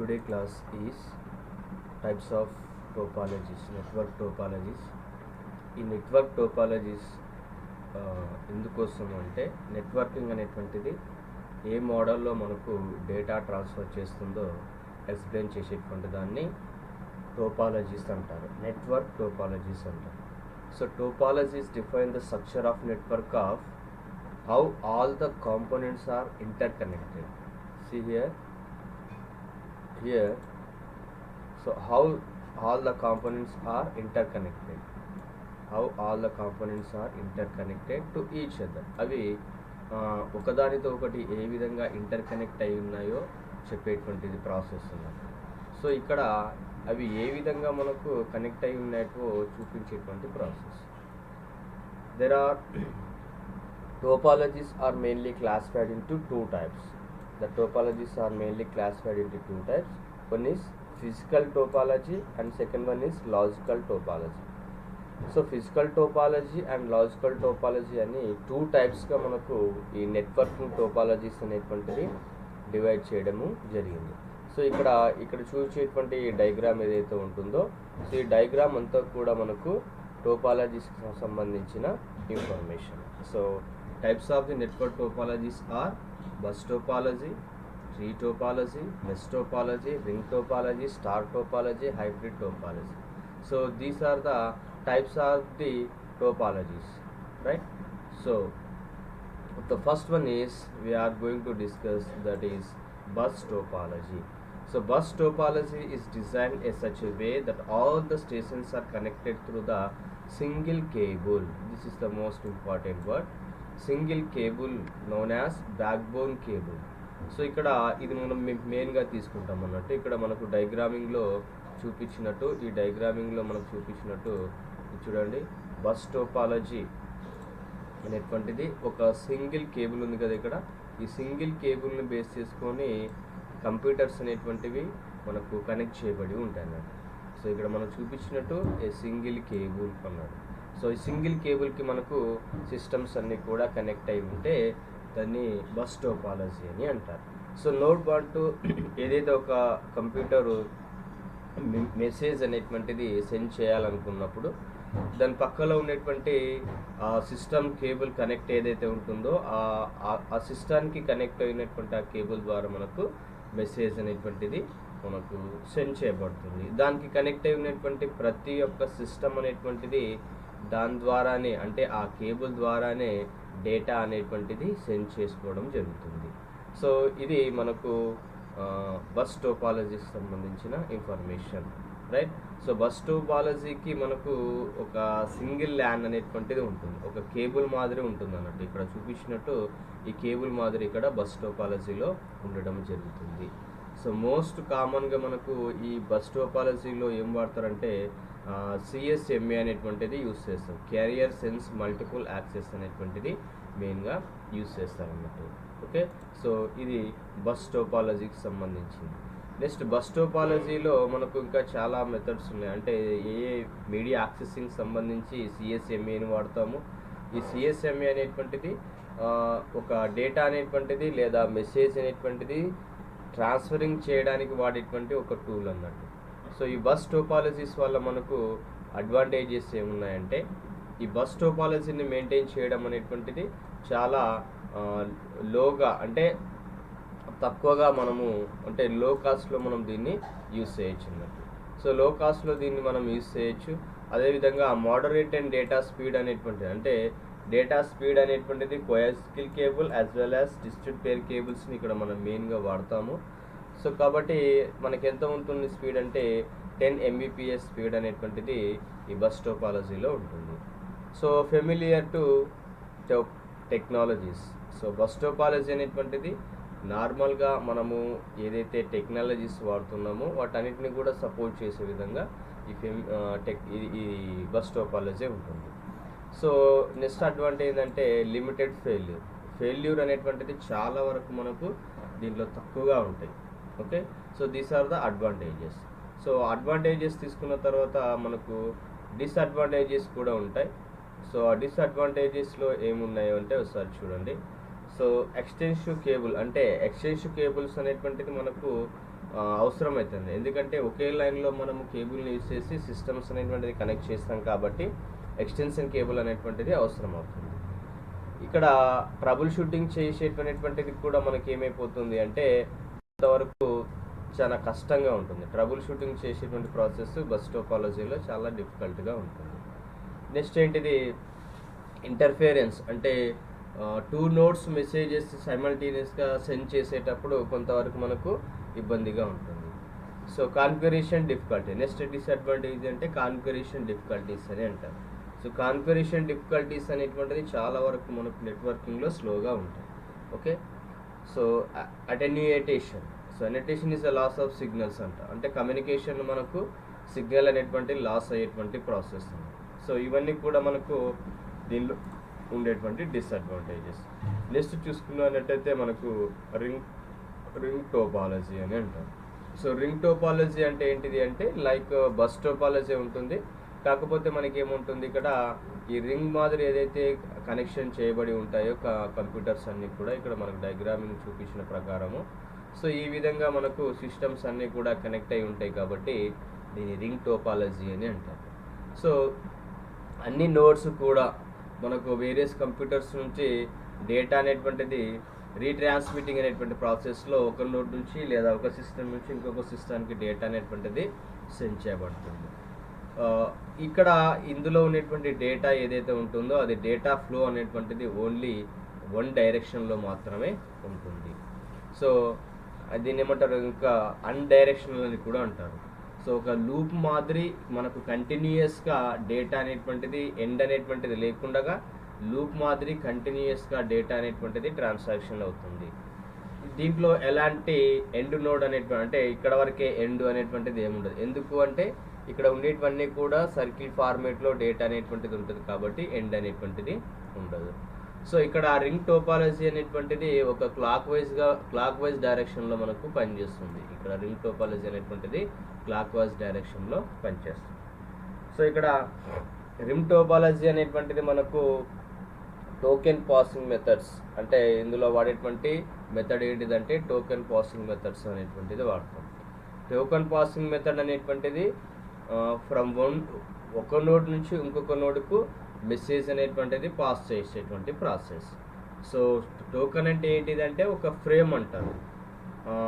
Today class is types of topologies, network topologies. ఈ network topologies ఎందుకోసం అంటే networking అనేటువంటిది ఏ మోడల్లో మనకు డేటా ట్రాన్స్ఫర్ చేస్తుందో ఎక్స్ప్లెయిన్ చేసేటువంటి దాన్ని టోపాలజీస్ అంటారు, నెట్వర్క్ టోపాలజీస్ అంటారు. So topologies define the structure of network of how all the components are interconnected. See here so how all the components are interconnected, to each other. అవి ఒకదానితో ఒకటి ఏ విధంగా interconnect అయి ఉన్నాయో చెప్పేటువంటిది ప్రాసెస్ ఉన్నది. So ఇక్కడ అవి ఏ విధంగా మనకు కనెక్ట్ అయి ఉన్నాయో చూపించేటువంటి process. There are topologies are mainly classified into two types. The topologies are mainly classified into two types. One is physical topology and second one is logical topology. So physical topology and logical topology అని two టైప్స్గా మనకు ఈ networking topologies అనేటువంటిది divide చేయడము జరిగింది. So ఇక్కడ చూసేటువంటి diagram ఏదైతే ఉంటుందో, సో ఈ డయాగ్రామ్ అంతా కూడా మనకు టోపాలజీస్కి సంబంధించిన information. So types of the network topologies are bus topology, tree topology, mesh topology, ring topology, star topology, hybrid topology. So these are the types of the topologies, right? So the first one is we are going to discuss, that is bus topology. So bus topology is designed in such a way that all the stations are connected through the single cable. This is the most important word, single cable known as back bone cable. So ఇక్కడ ఇది మనం మెయిన్గా తీసుకుంటాం అన్నట్టు. ఇక్కడ మనకు డయాగ్రామింగ్లో చూపించినట్టు, మనకు చూపించినట్టు చూడండి, బస్ టోపాలజీ అనేటువంటిది ఒక సింగిల్ కేబుల్ ఉంది కదా ఇక్కడ. ఈ సింగిల్ కేబుల్ని బేస్ చేసుకొని కంప్యూటర్స్ అనేటువంటివి మనకు కనెక్ట్ చేయబడి ఉంటాయి అన్నట్టు. సో ఇక్కడ మనం చూపించినట్టు ఏ సింగిల్ కేబుల్ అన్నాడు. సో ఈ సింగిల్ కేబుల్కి మనకు సిస్టమ్స్ అన్నీ కూడా కనెక్ట్ అయి ఉంటే దాన్ని బస్ టోపాలజీ అని అంటారు. సో నోడ్ పాయింట్ ఏదైతే ఒక కంప్యూటరు మెసేజ్ అనేటువంటిది సెండ్ చేయాలనుకున్నప్పుడు దాని పక్కలో ఉండేటువంటి సిస్టమ్ కేబుల్ కనెక్ట్ ఏదైతే ఉంటుందో ఆ సిస్టానికి కనెక్ట్ అయినటువంటి ఆ కేబుల్ ద్వారా మనకు మెసేజ్ అనేటువంటిది మనకు సెండ్ చేయబడుతుంది. దానికి కనెక్ట్ అయి ఉన్నటువంటి ప్రతి ఒక్క సిస్టమ్ అనేటువంటిది దాని ద్వారానే, అంటే ఆ కేబుల్ ద్వారానే డేటా అనేటువంటిది సెండ్ చేసుకోవడం జరుగుతుంది. సో ఇది మనకు బస్ టోపాలజీకి సంబంధించిన ఇన్ఫర్మేషన్, రైట్? సో బస్ టోపాలజీకి మనకు ఒక సింగిల్ ల్యాన్ అనేటువంటిది ఉంటుంది, ఒక కేబుల్ మాదిరి ఉంటుంది అన్నట్టు. ఇక్కడ చూపించినట్టు ఈ కేబుల్ మాదిరి ఇక్కడ బస్ టోపాలజీలో ఉండడం జరుగుతుంది. సో మోస్ట్ కామన్గా మనకు ఈ బస్ టోపాలజీలో ఏం వాడతారంటే సిఎస్ఎంఏ అనేటువంటిది యూస్ చేస్తాం, క్యారియర్ సెన్స్ మల్టిపుల్ యాక్సెస్ అనేటువంటిది మెయిన్గా యూస్ చేస్తారు అన్నట్టు. ఓకే, సో ఇది బస్ టోపాలజీకి సంబంధించింది. నెక్స్ట్ బస్ టోపాలజీలో మనకు ఇంకా చాలా మెథడ్స్ ఉన్నాయి. అంటే ఏ మీడియా యాక్సెసింగ్ సంబంధించి సిఎస్ఎంఏని వాడతాము. ఈ సిఎస్ఎంఏ అనేటువంటిది ఒక డేటా అనేటువంటిది లేదా మెసేజ్ అనేటువంటిది ట్రాన్స్ఫరింగ్ చేయడానికి వాడేటువంటి ఒక టూల్ అన్నట్టు. సో ఈ బస్ టోపాలజీస్ వల్ల మనకు అడ్వాంటేజెస్ ఏమున్నాయంటే, ఈ బస్ టోపాలజీని మెయింటైన్ చేయడం అనేటువంటిది చాలా లోగా, అంటే తక్కువగా మనము, అంటే లో కాస్ట్లో మనం దీన్ని యూస్ చేయొచ్చు అన్నట్టు. సో లో కాస్ట్లో దీన్ని మనం యూస్ చేయొచ్చు. అదేవిధంగా మోడరేట్ అండ్ డేటా స్పీడ్ అనేటువంటిది, అంటే డేటా స్పీడ్ అనేటువంటిది coaxial cable as well as twisted pair కేబుల్స్ని ఇక్కడ మనం మెయిన్గా వాడతాము. సో కాబట్టి మనకి ఎంత ఉంటుంది స్పీడ్ అంటే 10 Mbps స్పీడ్ అనేటువంటిది ఈ బస్ టోపాలజీలో ఉంటుంది. So familiar to technologies. So bus topology అనేటువంటిది నార్మల్గా మనము ఏదైతే టెక్నాలజీస్ వాడుతున్నామో వాటన్నిటిని కూడా సపోర్ట్ చేసే విధంగా ఈ బస్ టోపాలజీ ఉంటుంది. సో నెక్స్ట్ అడ్వాంటేజ్ ఏంటంటే లిమిటెడ్ ఫెయిల్యూర్ అనేటువంటిది చాలా వరకు మనకు దీంట్లో తక్కువగా ఉంటాయి. Okay, so these are the advantages. So advantages తీసుకున్న తర్వాత మనకు డిసడ్వాంటేజెస్ కూడా ఉంటాయి. సో ఆ డిసడ్వాంటేజెస్లో ఏమున్నాయో అంటే ఒకసారి చూడండి. సో ఎక్స్టెన్సివ్ కేబుల్, అంటే ఎక్స్టెన్సివ్ కేబుల్స్ అనేటువంటిది మనకు అవసరం అవుతుంది. ఎందుకంటే ఒకే లైన్లో మనము కేబుల్ని యూజ్ చేసి సిస్టమ్స్ అనేటువంటిది కనెక్ట్ చేస్తాం కాబట్టి ఎక్స్టెన్షన్ కేబుల్ అనేటువంటిది అవసరం అవుతుంది. ఇక్కడ ట్రబుల్ షూటింగ్ చేసేటువంటిది కూడా మనకి ఏమైపోతుంది అంటే కొంతవరకు చాలా కష్టంగా ఉంటుంది. ట్రబుల్ షూటింగ్ చేసేటువంటి ప్రాసెస్ బస్ టోపాలజీలో చాలా డిఫికల్ట్గా ఉంటుంది. నెక్స్ట్ ఏంటిది, ఇంటర్ఫియరెన్స్ అంటే 2 నోడ్స్ మెసేజెస్ సైమల్టేనియస్గా సెండ్ చేసేటప్పుడు కొంతవరకు మనకు ఇబ్బందిగా ఉంటుంది. So configuration difficulty. Next disadvantage అంటే కాన్ఫిగరేషన్ డిఫికల్టీస్ అని అంటారు. సో కాన్ఫిగరేషన్ డిఫికల్టీస్ అనేటువంటిది చాలా వరకు మనకు నెట్వర్కింగ్లో స్లోగా ఉంటాయి. Okay, so attenuation. So attenuation is the loss of signals అంట. అంటే కమ్యూనికేషన్ మనకు సిగ్నల్ అనేటువంటి లాస్ అయ్యేటువంటి ప్రాసెస్. సో ఇవన్నీ కూడా మనకు దీనిలో ఉండేటువంటి డిసడ్వాంటేజెస్. నెక్స్ట్ చూసుకున్నట్టయితే మనకు రింగ్ టోపాలజీ అని అంటారు. సో రింగ్ టోపాలజీ అంటే ఏంటిది అంటే లైక్ బస్ టోపాలజీ ఉంటుంది, కాకపోతే మనకి ఏముంటుంది ఇక్కడ ఈ రింగ్ మాదిరి ఏదైతే కనెక్షన్ చేయబడి ఉంటాయో కంప్యూటర్స్ అన్నీ కూడా ఇక్కడ మనకు డయాగ్రామింగ్ చూపించిన ప్రకారము సో ఈ విధంగా మనకు సిస్టమ్స్ అన్నీ కూడా కనెక్ట్ అయి ఉంటాయి కాబట్టి దీని రింగ్ టోపాలజీ అని అంటారు. సో అన్ని నోడ్స్ కూడా మనకు వేరియస్ కంప్యూటర్స్ నుంచి డేటా అనేటువంటిది రీట్రాన్స్మిటింగ్ అనేటువంటి ప్రాసెస్లో ఒక నోడ్ నుంచి లేదా ఒక సిస్టమ్ నుంచి ఇంకొక సిస్టమ్కి డేటా అనేటువంటిది సెండ్ చేయబడుతుంది. ఇక్కడ ఇందులో ఉన్నటువంటి డేటా ఏదైతే ఉంటుందో అది డేటా ఫ్లో అనేటువంటిది ఓన్లీ వన్ డైరెక్షన్లో మాత్రమే ఉంటుంది. సో దీన్ని ఏమంటారు, ఇంకా అన్డైరెక్షనల్ అని కూడా అంటారు. సో ఒక లూప్ మాదిరి మనకు కంటిన్యూయస్గా డేటా అనేటువంటిది ఎండ్ అనేటువంటిది లేకుండా లూప్ మాదిరి కంటిన్యూయస్గా డేటా అనేటువంటిది ట్రాన్సాక్షన్ అవుతుంది. దీంట్లో ఎలాంటి ఎండ్ నోడ్ అనేటువంటి అంటే ఇక్కడ వరకే ఎండ్ అనేటువంటిది ఏముండదు. ఎందుకు అంటే ఇక్కడ ఉండేటివన్నీ కూడా సర్కిల్ ఫార్మేట్లో డేటా అనేటువంటిది ఉంటుంది కాబట్టి ఎండ్ అనేటువంటిది ఉండదు. సో ఇక్కడ రింగ్ టోపాలజీ అనేటువంటిది ఒక క్లాక్ వైజ్ డైరెక్షన్లో మనకు పనిచేస్తుంది. ఇక్కడ రింగ్ టోపాలజీ అనేటువంటిది క్లాక్ వైజ్ డైరెక్షన్లో పనిచేస్తుంది. సో ఇక్కడ రింగ్ టోపాలజీ అనేటువంటిది మనకు టోకెన్ పాసింగ్ మెథడ్స్ అంటే ఇందులో వాడేటువంటి మెథడ్ ఏంటిదంటే టోకెన్ పాసింగ్ మెథడ్స్ అనేటువంటిది వాడతాం. టోకెన్ పాసింగ్ మెథడ్ అనేటువంటిది ఫ్రమ్ ఒక నోడ్ నుంచి ఇంకొక నోడ్కు మెసేజ్ అనేటువంటిది పాస్ చేసేటువంటి ప్రాసెస్. సో టోకెన్ అంటే ఏంటిదంటే ఒక ఫ్రేమ్ అంటారు.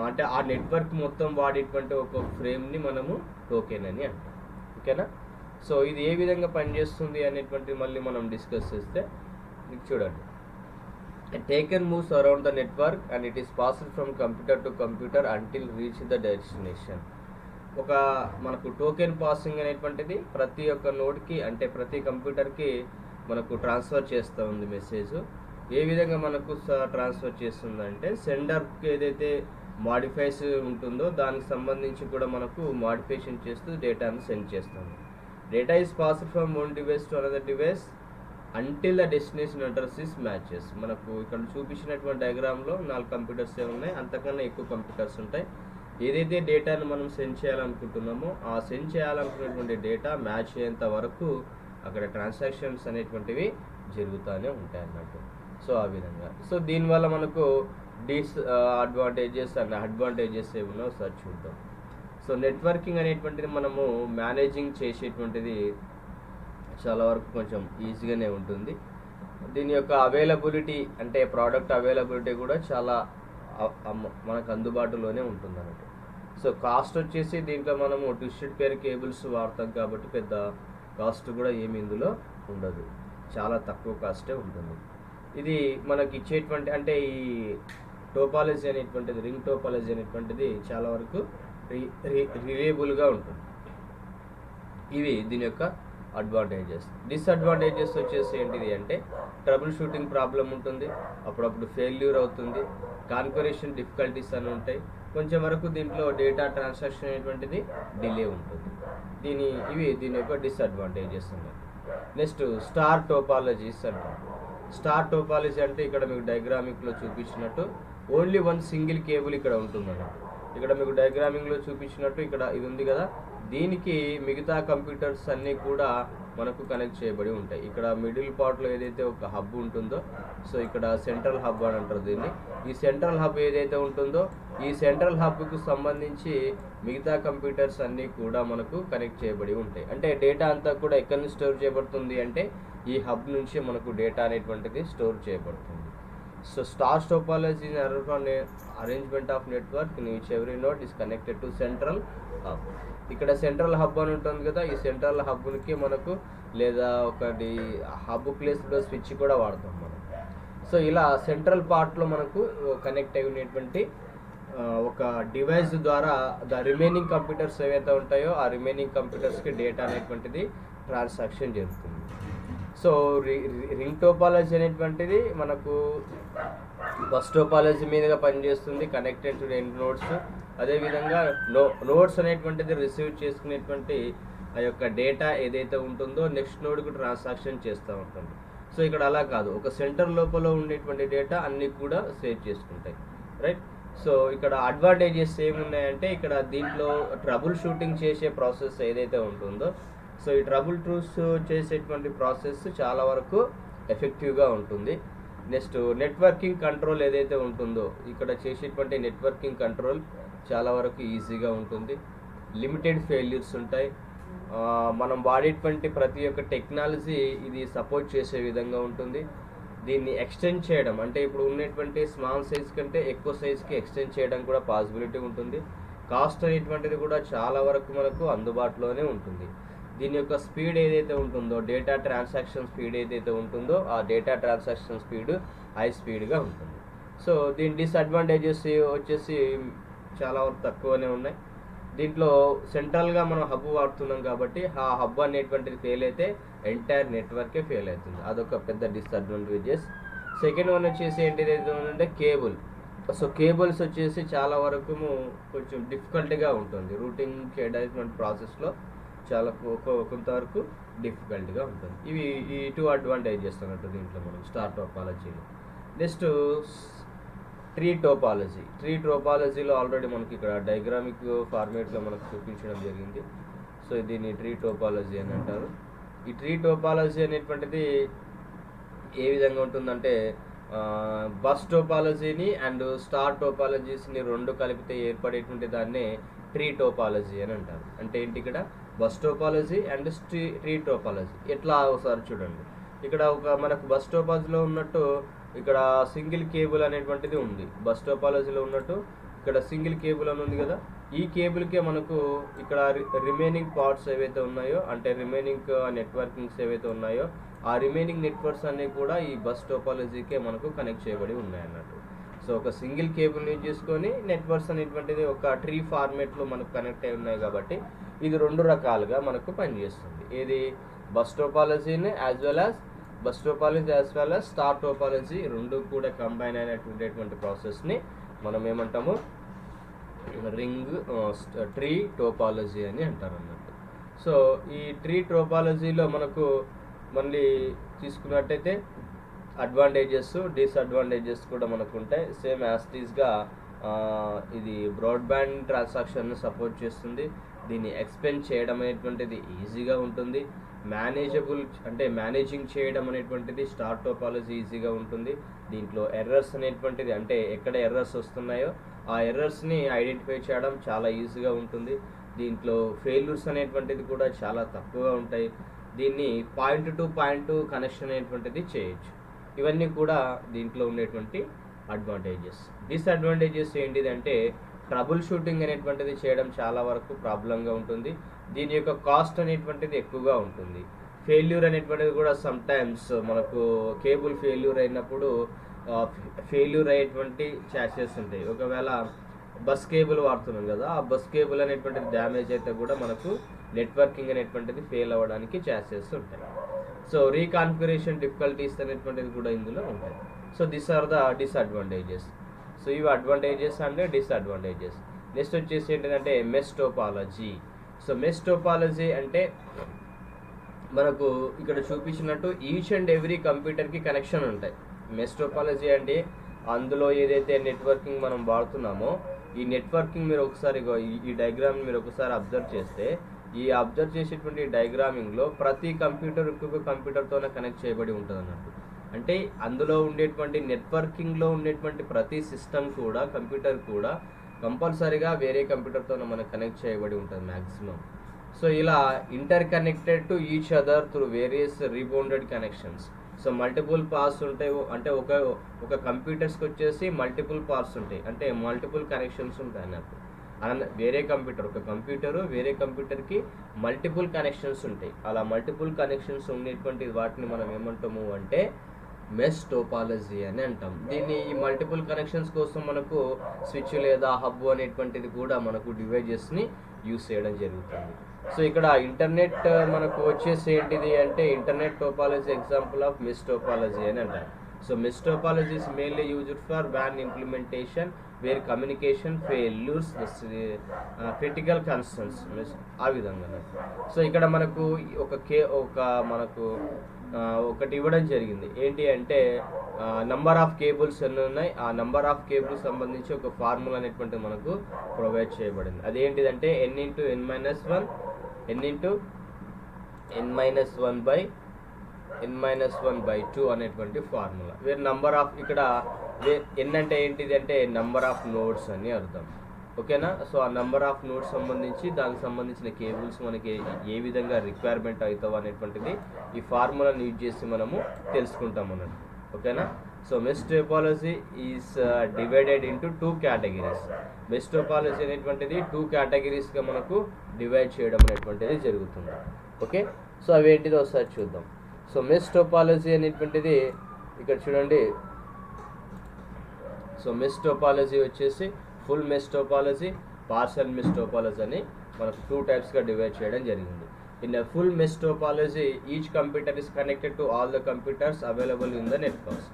అంటే ఆ నెట్వర్క్ మొత్తం వాడేటువంటి ఒక ఫ్రేమ్ని మనము టోకెన్ అని అంటాం. ఓకేనా. సో ఇది ఏ విధంగా పనిచేస్తుంది అనేటువంటిది మళ్ళీ మనం డిస్కస్ చేస్తే చూడండి. Token moves around the network and it is passed from computer to computer until reach the destination. ఒక మనకు టోకెన్ పాసింగ్ అనేటువంటిది ప్రతి ఒక్క నోడ్కి అంటే ప్రతి కంప్యూటర్కి మనకు ట్రాన్స్ఫర్ చేస్తూ ఉంది మెసేజ్. ఏ విధంగా మనకు ట్రాన్స్ఫర్ చేస్తుందంటే సెండర్కి ఏదైతే మాడిఫైస్ ఉంటుందో దానికి సంబంధించి కూడా మనకు మాడిఫికేషన్ చేస్తూ డేటాను సెండ్ చేస్తుంది. Data is passed from one device to another device until the destination address is matches. మనకు ఇక్కడ చూపించినటువంటి డయాగ్రామ్లో 4 కంప్యూటర్సే ఉన్నాయి, అంతకన్నా ఎక్కువ కంప్యూటర్స్ ఉంటాయి. ఏదైతే డేటాను మనం సెండ్ చేయాలనుకుంటున్నామో ఆ సెండ్ చేయాలనుకున్నటువంటి డేటా మ్యాచ్ అయ్యేంత వరకు అక్కడ ట్రాన్సాక్షన్స్ అనేటువంటివి జరుగుతూనే ఉంటాయి అన్నట్టు. సో ఆ విధంగా. సో దీనివల్ల మనకు అడ్వాంటేజెస్ అండ్ అడ్వాంటేజెస్ ఏమన్నా ఒకసారి చూద్దాం. సో నెట్వర్కింగ్ అనేటువంటిది మనము మేనేజింగ్ చేసేటువంటిది చాలా వరకు కొంచెం ఈజీగానే ఉంటుంది. దీని యొక్క అవైలబిలిటీ అంటే ప్రోడక్ట్ అవైలబిలిటీ కూడా చాలా మనకు అందుబాటులోనే ఉంటుంది అన్నట్టు. సో కాస్ట్ వచ్చేసి దీంట్లో మనము ట్విస్టెడ్ పేర్ కేబుల్స్ వాడతాం కాబట్టి పెద్ద కాస్ట్ కూడా ఏమి ఇందులో ఉండదు, చాలా తక్కువ కాస్టే ఉంటుంది. ఇది మనకి ఇచ్చేటువంటి అంటే ఈ టోపాలజీ అనేటువంటిది రింగ్ టోపాలజీ అనేటువంటిది చాలా వరకు రిలయబుల్గా ఉంటుంది. ఇవి దీని యొక్క అడ్వాంటేజెస్. డిసడ్వాంటేజెస్ వచ్చేసి ఏంటిది అంటే ట్రబుల్ షూటింగ్ ప్రాబ్లం ఉంటుంది, అప్పుడప్పుడు ఫెయిల్యూర్ అవుతుంది, కాన్ఫిగరేషన్ డిఫికల్టీస్ అని ఉంటాయి, కొంచెం వరకు దీంట్లో డేటా ట్రాన్సాక్షన్ అనేటువంటిది డిలే ఉంటుంది. ఇవి దీని యొక్క డిసడ్వాంటేజెస్ ఉన్నాయి. నెక్స్ట్ స్టార్ టోపాలజీస్ అంటారు. స్టార్ టోపాలజీ అంటే ఇక్కడ మీకు డయాగ్రామిక్లో చూపించినట్టు ఓన్లీ వన్ సింగిల్ కేబుల్ ఇక్కడ ఉంటుందన్నమాట. ఇక్కడ మీకు డయాగ్రామింగ్లో చూపించినట్టు ఇక్కడ ఇది ఉంది కదా, దీనికి మిగతా కంప్యూటర్స్ అన్నీ కూడా మనకు కనెక్ట్ చేయబడి ఉంటాయి. ఇక్కడ మిడిల్ పార్ట్లో ఏదైతే ఒక హబ్ ఉంటుందో, సో ఇక్కడ సెంట్రల్ హబ్ అని అంటారు దీన్ని. ఈ సెంట్రల్ హబ్ ఏదైతే ఉంటుందో ఈ సెంట్రల్ హబ్కు సంబంధించి మిగతా కంప్యూటర్స్ అన్నీ కూడా మనకు కనెక్ట్ చేయబడి ఉంటాయి. అంటే డేటా అంతా కూడా ఎక్కడి నుంచి స్టోర్ చేయబడుతుంది అంటే ఈ హబ్ నుంచి మనకు డేటా అనేటువంటిది స్టోర్ చేయబడుతుంది. So star topology in arrangement of network in which every node is connected to central hub. ఇక్కడ సెంట్రల్ హబ్ అని ఉంటుంది కదా, ఈ సెంట్రల్ హబ్కి మనకు లేదా ఒకటి హబ్ ప్లేస్లో స్విచ్ కూడా వాడతాం మనం. సో ఇలా సెంట్రల్ పార్ట్లో మనకు కనెక్ట్ అయినటువంటి ఒక డివైస్ ద్వారా ద రిమైనింగ్ కంప్యూటర్స్ ఏవైతే ఉంటాయో ఆ రిమైనింగ్ కంప్యూటర్స్కి డేటా అనేటువంటిది ట్రాన్సాక్షన్ జరుగుతుంది. సో రింగ్ టోపాలజీ అనేటువంటిది మనకు బస్ టోపాలజీ మీదుగా పనిచేస్తుంది, కనెక్టెడ్ టు ఎండ్ నోడ్స్. అదేవిధంగా నోడ్స్ అనేటువంటిది రిసీవ్ చేసుకునేటువంటి ఆ యొక్క డేటా ఏదైతే ఉంటుందో నెక్స్ట్ నోడ్కు ట్రాన్సాక్షన్ చేస్తూ ఉంటుంది. సో ఇక్కడ అలా కాదు, ఒక సెంటర్ లోపల ఉండేటువంటి డేటా అన్నీ కూడా సేవ్ చేసుకుంటాయి, రైట్. సో ఇక్కడ అడ్వాంటేజెస్ ఏమున్నాయంటే ఇక్కడ దీంట్లో ట్రబుల్ షూటింగ్ చేసే ప్రాసెస్ ఏదైతే ఉంటుందో, సో ఈ ట్రబుల్ ట్రూస్ చేసేటువంటి ప్రాసెస్ చాలా వరకు ఎఫెక్టివ్గా ఉంటుంది. నెక్స్ట్ నెట్వర్కింగ్ కంట్రోల్ ఏదైతే ఉంటుందో ఇక్కడ చేసేటువంటి నెట్వర్కింగ్ కంట్రోల్ చాలా వరకు ఈజీగా ఉంటుంది. లిమిటెడ్ ఫెయిల్యూర్స్ ఉంటాయి. మనం వాడేటువంటి ప్రతి ఒక్క టెక్నాలజీ ఇది సపోర్ట్ చేసే విధంగా ఉంటుంది. దీన్ని ఎక్స్టెండ్ చేయడం అంటే ఇప్పుడు ఉన్నటువంటి స్మాల్ సైజ్ కంటే ఎక్కువ సైజ్కి ఎక్స్టెండ్ చేయడం కూడా పాసిబిలిటీ ఉంటుంది. కాస్ట్ అనేటువంటిది కూడా చాలా వరకు మనకు అందుబాటులోనే ఉంటుంది. దీని యొక్క స్పీడ్ ఏదైతే ఉంటుందో డేటా ట్రాన్సాక్షన్ స్పీడ్ ఏదైతే ఉంటుందో ఆ డేటా ట్రాన్సాక్షన్ స్పీడ్ హై స్పీడ్గా ఉంటుంది. సో దీని డిసడ్వాంటేజెస్ వచ్చేసి చాలా వరకు తక్కువనే ఉన్నాయి. దీంట్లో సెంట్రల్గా మనం హబ్ వాడుతున్నాం కాబట్టి ఆ హబ్ అనేటువంటిది ఫెయిల్ అయితే ఎంటైర్ నెట్వర్కే ఫెయిల్ అవుతుంది, అదొక పెద్ద డిసడ్వాంటేజెస్. సెకండ్ వన్ వచ్చేసి ఏంటిది అంటే కేబుల్. సో కేబుల్స్ వచ్చేసి చాలా వరకు కొంచెం డిఫికల్ట్గా ఉంటుంది, రూటింగ్ చేయడానికి ప్రాసెస్లో చాలా కొంతవరకు డిఫికల్ట్గా ఉంటుంది. ఇవి ఈ 2 అడ్వాంటేజెస్ అన్నట్టు దీంట్లో మనం స్టార్ టోపాలజీలో. నెక్స్ట్ ట్రీ టోపాలజీలో ఆల్రెడీ మనకి ఇక్కడ డయాగ్రామిక్ ఫార్మేట్లో మనకు చూపించడం జరిగింది. సో దీన్ని ట్రీ టోపాలజీ అని అంటారు. ఈ ట్రీ టోపాలజీ అనేటువంటిది ఏ విధంగా ఉంటుందంటే బస్ టోపాలజీని అండ్ స్టార్ టోపాలజీస్ని రెండు కలిపితే ఏర్పడేటువంటి దాన్నే ట్రీ టోపాలజీ అని అంటారు. అంటే ఏంటి, ఇక్కడ bus topology and tree topology ఎట్లా ఒకసారి చూడండి. ఇక్కడ ఒక మనకు బస్ టోపాలజీలో ఉన్నట్టు ఇక్కడ సింగిల్ కేబుల్ అనేటువంటిది ఉంది, బస్ టోపాలజీలో ఉన్నట్టు ఇక్కడ సింగిల్ కేబుల్ అని ఉంది కదా. ఈ కేబుల్కే మనకు ఇక్కడ రిమైనింగ్ పార్ట్స్ ఏవైతే ఉన్నాయో అంటే రిమైనింగ్ నెట్వర్కింగ్స్ ఏవైతే ఉన్నాయో ఆ రిమైనింగ్ నెట్వర్క్స్ అన్నీ కూడా ఈ బస్ టోపాలజీకే మనకు కనెక్ట్ చేయబడి ఉన్నాయి అన్నట్టు. సో ఒక సింగిల్ కేబుల్ యూజ్ చేసుకొని నెట్వర్క్స్ అనేటువంటిది ఒక ట్రీ ఫార్మేట్లో మనకు కనెక్ట్ అయి ఉన్నాయి కాబట్టి ఇది 2 రకాలుగా మనకు పనిచేస్తుంది. ఏది బస్ టోపాలజీని as well as star topology రెండు కూడా కంబైన్ అయినటువంటి ప్రాసెస్ని మనం ఏమంటాము ట్రీ టోపాలజీ అని అంటారు అన్నట్టు. సో ఈ ట్రీ టోపాలజీలో మనకు మళ్ళీ తీసుకున్నట్టయితే అడ్వాంటేజెస్ డిసడ్వాంటేజెస్ కూడా మనకు ఉంటాయి. సేమ్ యాస్టీస్గా ఇది బ్రాడ్బ్యాండ్ ట్రాన్సాక్షన్ని సపోర్ట్ చేస్తుంది. దీన్ని ఎక్స్పెండ్ చేయడం అనేటువంటిది ఈజీగా ఉంటుంది. మేనేజింగ్ చేయడం అనేటువంటిది స్టార్ టోపాలజీ ఈజీగా ఉంటుంది. దీంట్లో ఎర్రర్స్ అనేటువంటిది అంటే ఎక్కడ ఎర్రర్స్ వస్తున్నాయో ఆ ఎర్రర్స్ని ఐడెంటిఫై చేయడం చాలా ఈజీగా ఉంటుంది. దీంట్లో ఫెయిల్యూర్స్ అనేటువంటిది కూడా చాలా తక్కువగా ఉంటాయి. దీన్ని పాయింట్ టు పాయింట్ కనెక్షన్ అనేటువంటిది చేయొచ్చు. ఇవన్నీ కూడా దీంట్లో ఉండేటువంటి అడ్వాంటేజెస్. డిసడ్వాంటేజెస్ ఏంటిదంటే ట్రబుల్ షూటింగ్ అనేటువంటిది చేయడం చాలా వరకు ప్రాబ్లంగా ఉంటుంది. దీని యొక్క కాస్ట్ అనేటువంటిది ఎక్కువగా ఉంటుంది. ఫెయిల్యూర్ అనేటువంటిది కూడా సమ్ టైమ్స్ మనకు కేబుల్ ఫెయిల్యూర్ అయినప్పుడు ఫెయిల్యూర్ అయ్యేటువంటి ఛాన్సెస్ ఉంటాయి. ఒకవేళ బస్ కేబుల్ వాడుతున్నాం కదా, ఆ బస్ కేబుల్ అనేటువంటిది డ్యామేజ్ అయితే కూడా మనకు నెట్వర్కింగ్ అనేటువంటిది ఫెయిల్ అవ్వడానికి ఛాన్సెస్ ఉంటాయి. సో రీకాన్ఫిగరేషన్ డిఫికల్టీస్ అనేటువంటిది కూడా ఇందులో ఉంటాయి. So this are the disadvantages. So ఇవి అడ్వాంటేజెస్ అండ్ డిసడ్వాంటేజెస్. నెక్స్ట్ వచ్చేసి ఏంటంటే mesh topology. So mesh topology అంటే మనకు ఇక్కడ చూపించినట్టు ఈచ్ అండ్ ఎవ్రీ కంప్యూటర్కి కనెక్షన్ ఉంటాయి. మెష్ టోపాలజీ అంటే అందులో ఏదైతే నెట్వర్కింగ్ మనం వాడుతున్నామో ఈ నెట్వర్కింగ్ మీరు ఒకసారి ఈ డయాగ్రామ్ మీరు ఒకసారి అబ్జర్వ్ చేస్తే ఈ అబ్జర్వ్ చేసేటువంటి డయాగ్రామింగ్లో ప్రతి కంప్యూటర్ ఇంకొక కంప్యూటర్తోనే కనెక్ట్ చేయబడి ఉంటుంది అన్నట్టు. అంటే అందులో ఉండేటువంటి నెట్వర్కింగ్లో ఉండేటువంటి ప్రతి సిస్టమ్ కూడా, కంప్యూటర్ కూడా కంపల్సరీగా వేరే కంప్యూటర్తో మనకు కనెక్ట్ చేయబడి ఉంటుంది మ్యాక్సిమం. సో ఇలా inter connected to each other through various rebounded connections. So multiple parts ఉంటాయి, అంటే ఒక కంప్యూటర్స్కి వచ్చేసి మల్టిపుల్ పార్ట్స్ ఉంటాయి, అంటే మల్టిపుల్ కనెక్షన్స్ ఉంటాయి అన్నట్టు. వేరే కంప్యూటర్, ఒక కంప్యూటరు వేరే కంప్యూటర్కి మల్టిపుల్ కనెక్షన్స్ ఉంటాయి. అలా మల్టిపుల్ కనెక్షన్స్ ఉండేటువంటి వాటిని మనం ఏమంటాము అంటే మెష్ టోపాలజీ అని అంటాం. దీన్ని ఈ మల్టిపుల్ కనెక్షన్స్ కోసం మనకు స్విచ్ లేదా హబ్ అనేటువంటిది కూడా మనకు డివైజెస్ని యూస్ చేయడం జరుగుతుంది. సో ఇక్కడ ఇంటర్నెట్ మనకు వచ్చేసి ఏంటిది అంటే internet topology example of mesh topology అని అంటారు. So mesh topology is mainly used for WAN implementation where communication failures critical concerns ఆ విధంగా. సో ఇక్కడ మనకు మనకు ఒకటి ఇవ్వడం జరిగింది, ఏంటి అంటే నంబర్ ఆఫ్ కేబుల్స్ ఎన్ని ఉన్నాయి, ఆ నంబర్ ఆఫ్ కేబుల్స్ సంబంధించి ఒక ఫార్ములా అనేటువంటిది మనకు ప్రొవైడ్ చేయబడింది. అదేంటిదంటే n × n-1/2 అనేటువంటి ఫార్ములా. వేర్ నంబర్ ఆఫ్, ఇక్కడ n అంటే ఏంటిది అంటే నంబర్ ఆఫ్ నోడ్స్ అని అర్థం, ఓకేనా. సో ఆ నంబర్ ఆఫ్ నోడ్స్ సంబంధించి దానికి సంబంధించిన కేబుల్స్ మనకి ఏ విధంగా రిక్వైర్మెంట్ అవుతావు అనేటువంటిది ఈ ఫార్ములాని యూజ్ చేసి మనము తెలుసుకుంటాం అన్నట్టు, ఓకేనా. So mesh topology is divided into 2 categories. Mesh topology అనేటువంటిది 2 కేటగిరీస్గా మనకు డివైడ్ చేయడం అనేటువంటిది జరుగుతుంది, ఓకే. సో అవి ఏంటిదో ఒకసారి చూద్దాం. సో మెష్ టోపాలజీ అనేటువంటిది ఇక్కడ చూడండి. సో మెష్ టోపాలజీ వచ్చేసి full mesh topology, partial mesh topology అని మనకు 2 టైప్స్గా డివైడ్ చేయడం జరిగింది. In a full mesh topology each computer is connected to all the computers available in the networks.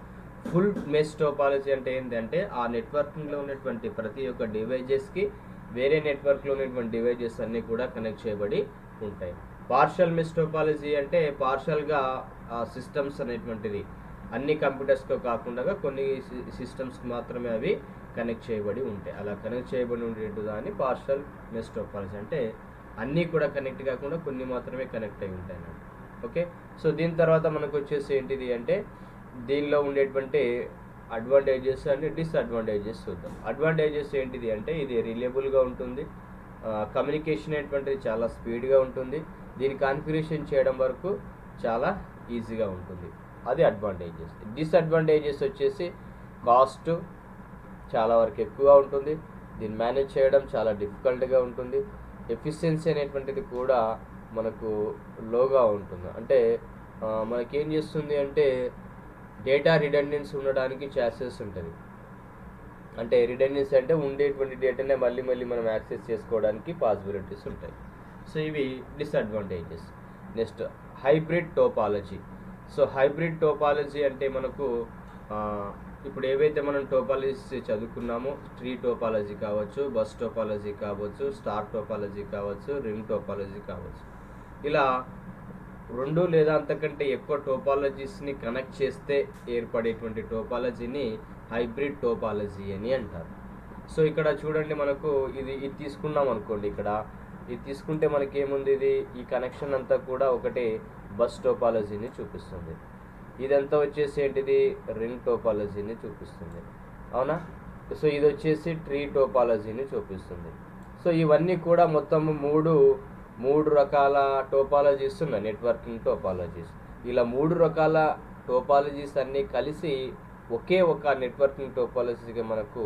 Full mesh topology అంటే ఏంటంటే ఆ నెట్వర్కింగ్లో ఉన్నటువంటి ప్రతి ఒక్క డివైజెస్కి వేరే నెట్వర్క్లో ఉన్నటువంటి డివైజెస్ అన్నీ కూడా కనెక్ట్ చేయబడి ఉంటాయి. పార్షల్ మెష్ టోపాలజీ అంటే పార్షల్గా సిస్టమ్స్ అనేటువంటిది అన్ని కంప్యూటర్స్తో కాకుండా కొన్ని సిస్టమ్స్కి మాత్రమే అవి కనెక్ట్ చేయబడి ఉంటాయి. అలా కనెక్ట్ చేయబడి ఉండేటు దాన్ని పార్షల్ మెష్ టోపాలజీ అంటే అన్నీ కూడా కనెక్ట్ కాకుండా కొన్ని మాత్రమే కనెక్ట్ అయి ఉంటాయి అన్నమాట, ఓకే. సో దీని తర్వాత మనకు వచ్చేసి ఏంటిది అంటే దీనిలో ఉండేటువంటి అడ్వాంటేజెస్ అండ్ డిసడ్వాంటేజెస్ చూద్దాం. అడ్వాంటేజెస్ ఏంటిది అంటే ఇది రిలయబుల్గా ఉంటుంది, కమ్యూనికేషన్ అనేటువంటిది చాలా స్పీడ్గా ఉంటుంది, దీని కాన్ఫిగరేషన్ చేయడం వరకు చాలా ఈజీగా ఉంటుంది, అది అడ్వాంటేజెస్. డిసడ్వాంటేజెస్ వచ్చేసి కాస్ట్ చాలా వరకు ఎక్కువగా ఉంటుంది, దీన్ని మేనేజ్ చేయడం చాలా డిఫికల్ట్గా ఉంటుంది, ఎఫిషియన్సీ అనేటువంటిది కూడా మనకు లోగా ఉంటుంది. అంటే మనకేం చేస్తుంది అంటే డేటా రిడెండెన్సీ ఉండడానికి ఛాన్సెస్ ఉంటుంది. అంటే రిడెండెన్సీ అంటే ఉండేటువంటి డేటానే మళ్ళీ మనం యాక్సెస్ చేసుకోవడానికి పాసిబిలిటీస్ ఉంటాయి. సో ఇవి disadvantages. Next hybrid topology. So hybrid topology అంటే మనకు ఇప్పుడు ఏవైతే మనం టోపాలజీస్ చదువుకున్నామో ట్రీ టోపాలజీ కావచ్చు, బస్ టోపాలజీ కావచ్చు, స్టార్ టోపాలజీ కావచ్చు, రింగ్ టోపాలజీ కావచ్చు, ఇలా 2 లేదా అంతకంటే ఎక్కువ టోపాలజీస్ని కనెక్ట్ చేస్తే ఏర్పడేటువంటి టోపాలజీని హైబ్రిడ్ టోపాలజీ అని అంటారు. సో ఇక్కడ చూడండి మనకు ఇది తీసుకున్నాం అనుకోండి, ఇక్కడ ఇది తీసుకుంటే మనకి ఏముంది, ఈ కనెక్షన్ అంతా కూడా ఒకటి బస్ టోపాలజీని చూపిస్తుంది, ఇదంతా వచ్చేసి ఏంటిది రింగ్ టోపాలజీని చూపిస్తుంది, అవునా. సో ఇది వచ్చేసి ట్రీ టోపాలజీని చూపిస్తుంది. సో ఇవన్నీ కూడా మొత్తం మూడు రకాల టోపాలజీస్ ఉన్నాయి, నెట్వర్కింగ్ టోపాలజీస్. ఇలా 3 రకాల టోపాలజీస్ అన్నీ కలిసి ఒకే ఒక నెట్వర్కింగ్ టోపాలజీగా మనకు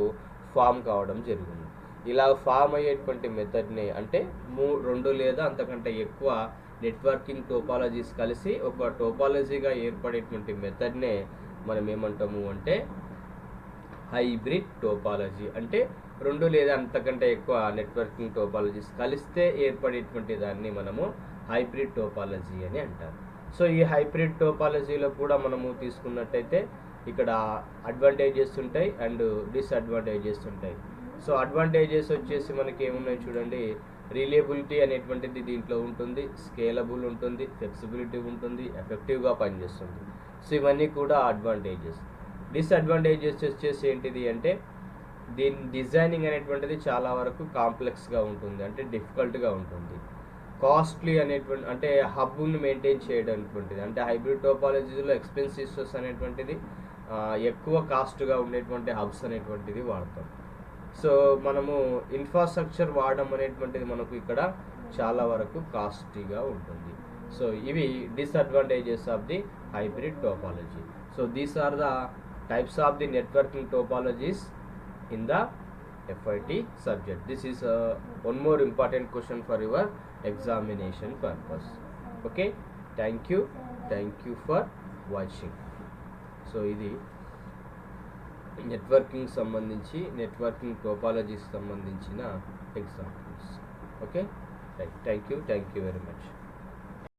ఫామ్ కావడం జరిగింది. ఇలా ఫామ్ అయ్యేటువంటి మెథడ్ని అంటే 2 లేదా అంతకంటే ఎక్కువ నెట్వర్కింగ్ టోపాలజీస్ కలిసి ఒక టోపాలజీగా ఏర్పడేటువంటి మెథడ్నే మనం ఏమంటాము అంటే హైబ్రిడ్ టోపాలజీ. అంటే 2 లేదా అంతకంటే ఎక్కువ నెట్వర్కింగ్ టోపాలజీస్ కలిస్తే ఏర్పడేటువంటి దాన్ని మనము హైబ్రిడ్ టోపాలజీ అని అంటారు. సో ఈ హైబ్రిడ్ టోపాలజీలో కూడా మనము తీసుకున్నట్టయితే ఇక్కడ అడ్వాంటేజెస్ ఉంటాయి అండ్ డిసడ్వాంటేజెస్ ఉంటాయి. సో అడ్వాంటేజెస్ వచ్చేసి మనకి ఏమున్నాయి చూడండి, రిలయబిలిటీ అనేటువంటిది దీంట్లో ఉంటుంది, స్కేలబుల్ ఉంటుంది, ఫ్లెక్సిబిలిటీ ఉంటుంది, ఎఫెక్టివ్గా పనిచేస్తుంది. సో ఇవన్నీ కూడా అడ్వాంటేజెస్. డిసడ్వాంటేజెస్ వచ్చేసి ఏంటిది అంటే దీని డిజైనింగ్ అనేటువంటిది చాలా వరకు కాంప్లెక్స్గా ఉంటుంది, అంటే డిఫికల్ట్గా ఉంటుంది. కాస్ట్లీ అనేటువంటి అంటే హబ్ని మెయింటైన్ చేయడం అనేటువంటిది, అంటే హైబ్రిడ్ టోపాలజీలో ఎక్స్పెన్సివ్స్ అనేటువంటిది ఎక్కువ కాస్ట్గా ఉండేటువంటి హబ్స్ అనేటువంటిది వాడతాం. సో మనము ఇన్ఫ్రాస్ట్రక్చర్ వాడడం అనేటువంటిది మనకు ఇక్కడ చాలా వరకు కాస్ట్లీగా ఉంటుంది. సో ఇవి disadvantages of the hybrid topology. So these are the types of the networking topologies in the FIT subject. This is one more important question for your examination purpose. Okay, thank you for watching. So ఇది networking సంబంధించి networking topologies సంబంధించిన examples. Okay, thank you very much.